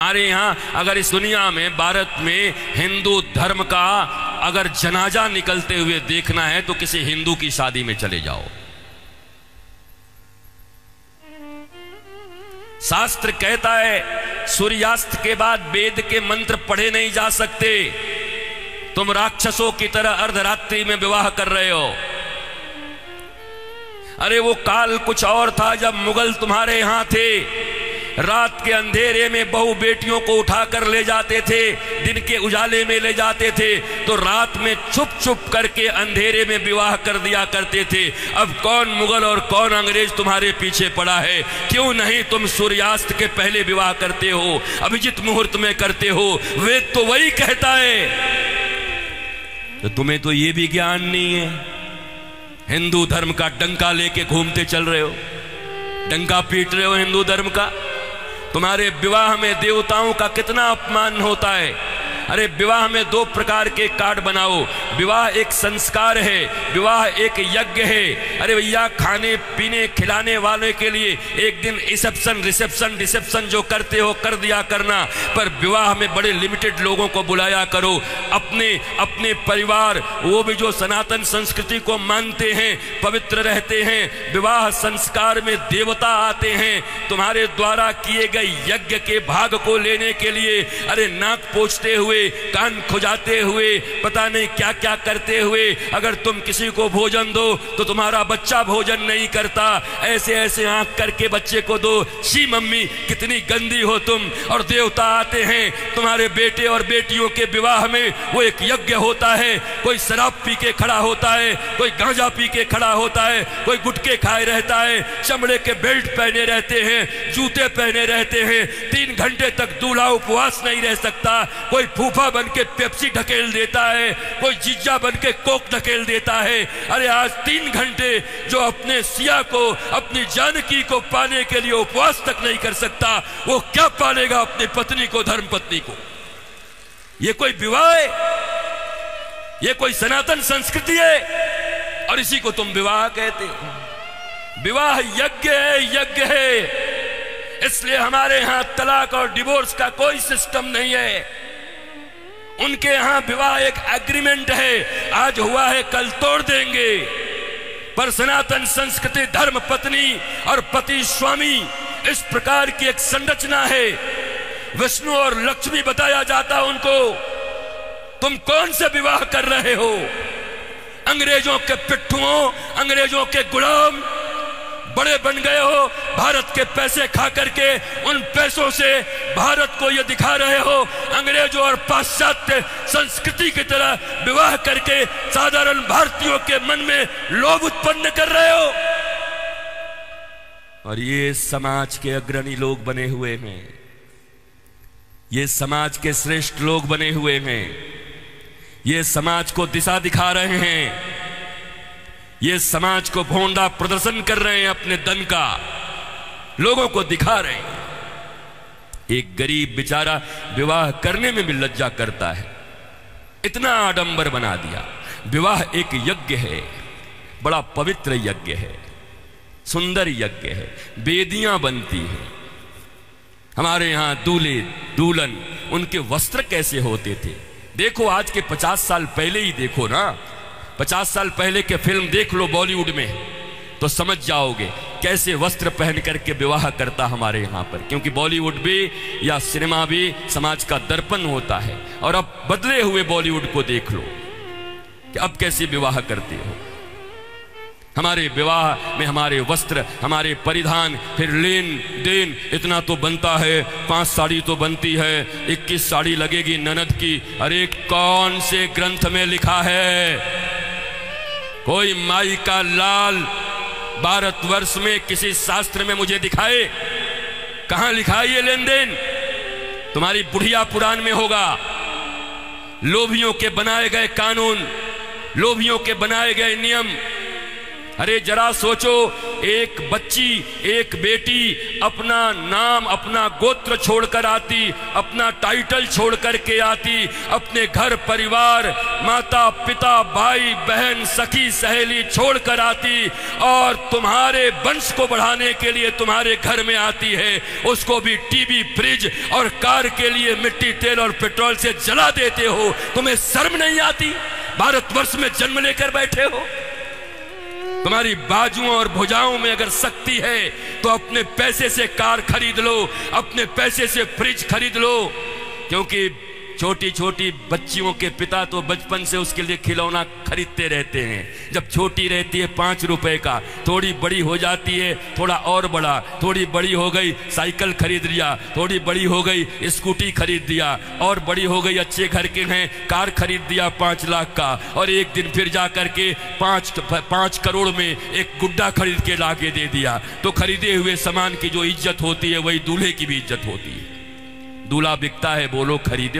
हमारे यहाँ अगर इस दुनिया में, भारत में हिंदू धर्म का अगर जनाजा निकलते हुए देखना है तो किसी हिंदू की शादी में चले जाओ। शास्त्र कहता है सूर्यास्त के बाद वेद के मंत्र पढ़े नहीं जा सकते। तुम राक्षसों की तरह अर्धरात्रि में विवाह कर रहे हो। अरे वो काल कुछ और था जब मुगल तुम्हारे यहां थे। रात के अंधेरे में बहू बेटियों को उठाकर ले जाते थे, दिन के उजाले में ले जाते थे, तो रात में छुप छुप करके अंधेरे में विवाह कर दिया करते थे। अब कौन मुगल और कौन अंग्रेज तुम्हारे पीछे पड़ा है? क्यों नहीं तुम सूर्यास्त के पहले विवाह करते हो, अभिजित मुहूर्त में करते हो? वेद तो वही कहता है। तो तुम्हें तो ये भी ज्ञान नहीं है। हिंदू धर्म का डंका लेके घूमते चल रहे हो, डंका पीट रहे हो हिंदू धर्म का। तुम्हारे विवाह में देवताओं का कितना अपमान होता है। अरे विवाह में दो प्रकार के कार्ड बनाओ। विवाह एक संस्कार है, विवाह एक यज्ञ है। अरे भैया, खाने पीने खिलाने वाले के लिए एक दिन रिसेप्शन जो करते हो कर दिया करना, पर विवाह में बड़े लिमिटेड लोगों को बुलाया करो। अपने परिवार, वो भी जो सनातन संस्कृति को मानते हैं, पवित्र रहते हैं। विवाह संस्कार में देवता आते हैं तुम्हारे द्वारा किए गए यज्ञ के भाग को लेने के लिए। अरे नाक पोंछते हुए, कान खुजाते हुए, पता नहीं क्या क्या करते हुए अगर तुम किसी को भोजन दो तो तुम्हारा बच्चा भोजन नहीं करता। ऐसे ऐसे आंख करके बच्चे को दो। शी मम्मी, कितनी गंदी हो तुम। और देवता आते हैं तुम्हारे बेटे और बेटियों के विवाह में। वो एक यज्ञ होता है। कोई शराब पी के खड़ा होता है, कोई गांजा पी के खड़ा होता है, कोई गुटके खाए रहता है, चमड़े के बेल्ट पहने रहते हैं, जूते पहने रहते हैं। 3 घंटे तक दूल्हा उपवास नहीं रह सकता। कोई फूफा बन के पेप्सी ढकेल देता है, कोई जीजा बन के कोक ढकेल देता है। अरे आज 3 घंटे जो अपने सिया को, अपनी जानकी को पाने के लिए उपवास तक नहीं कर सकता, वो क्या पालेगा अपनी पत्नी को, धर्म पत्नी को? ये कोई विवाह है? ये कोई सनातन संस्कृति है? और इसी को तुम विवाह कहते हो। विवाह यज्ञ है, यज्ञ है। इसलिए हमारे यहां तलाक और डिवोर्स का कोई सिस्टम नहीं है। उनके यहां विवाह एक एग्रीमेंट है, आज हुआ है कल तोड़ देंगे। पर सनातन संस्कृति धर्म पत्नी और पति स्वामी, इस प्रकार की एक संरचना है। विष्णु और लक्ष्मी बताया जाता उनको। तुम कौन से विवाह कर रहे हो? अंग्रेजों के पिट्ठुओं, अंग्रेजों के गुलाम बड़े बन गए हो। भारत के पैसे खा करके उन पैसों से भारत को ये दिखा रहे हो अंग्रेजों और पाश्चात्य संस्कृति की तरह विवाह करके साधारण भारतीयों के मन में लोभ उत्पन्न कर रहे हो। और ये समाज के अग्रणी लोग बने हुए हैं, ये समाज के श्रेष्ठ लोग बने हुए हैं, ये समाज को दिशा दिखा रहे हैं, ये समाज को भोंडा प्रदर्शन कर रहे हैं, अपने धन का लोगों को दिखा रहे हैं। एक गरीब बेचारा विवाह करने में भी लज्जा करता है, इतना आडंबर बना दिया। विवाह एक यज्ञ है, बड़ा पवित्र यज्ञ है, सुंदर यज्ञ है, वेदियां बनती हैं। हमारे यहां दूल्हे दुल्हन, उनके वस्त्र कैसे होते थे? देखो आज के 50 साल पहले ही देखो ना, 50 साल पहले के फिल्म देख लो बॉलीवुड में, तो समझ जाओगे कैसे वस्त्र पहन करके विवाह करता हमारे यहाँ पर। क्योंकि बॉलीवुड भी या सिनेमा भी समाज का दर्पण होता है। और अब बदले हुए बॉलीवुड को देख लो कि अब कैसे विवाह करते हो। हमारे विवाह में हमारे वस्त्र, हमारे परिधान, फिर लेन देन इतना तो बनता है। 5 साड़ी तो बनती है, 21 साड़ी लगेगी ननद की। अरे कौन से ग्रंथ में लिखा है? कोई माई का लाल भारतवर्ष में किसी शास्त्र में मुझे दिखाए? कहां लिखा है ये लेन देन? तुम्हारी बुढ़िया पुराण में होगा। लोभियों के बनाए गए कानून, लोभियों के बनाए गए नियम, अरे जरा सोचो, एक बच्ची, एक बेटी अपना नाम, अपना गोत्र छोड़कर आती, अपना टाइटल छोड़कर के आती, अपने घर परिवार, माता पिता, भाई बहन, सखी सहेली छोड़कर आती और तुम्हारे वंश को बढ़ाने के लिए तुम्हारे घर में आती है। उसको भी टीवी, फ्रिज और कार के लिए मिट्टी, तेल और पेट्रोल से जला देते हो। तुम्हें शर्म नहीं आती? भारतवर्ष में जन्म लेकर बैठे हो। तुम्हारी बाजुओं और भुजाओं में अगर शक्ति है तो अपने पैसे से कार खरीद लो, अपने पैसे से फ्रिज खरीद लो, क्योंकि छोटी छोटी बच्चियों के पिता तो बचपन से उसके लिए खिलौना खरीदते रहते हैं। जब छोटी रहती है 5 रुपए का, थोड़ी बड़ी हो जाती है थोड़ा और बड़ा, थोड़ी बड़ी हो गई साइकिल खरीद लिया, थोड़ी बड़ी हो गई स्कूटी खरीद दिया, और बड़ी हो गई अच्छे घर के हैं कार खरीद दिया 5 लाख का, और एक दिन फिर जा करके 5 करोड़ में एक गुड्डा खरीद के लाके दे दिया। तो खरीदे हुए सामान की जो इज्जत होती है वही दूल्हे की भी इज्जत होती है। दूल्हा बिकता है, बोलो खरीदोगे?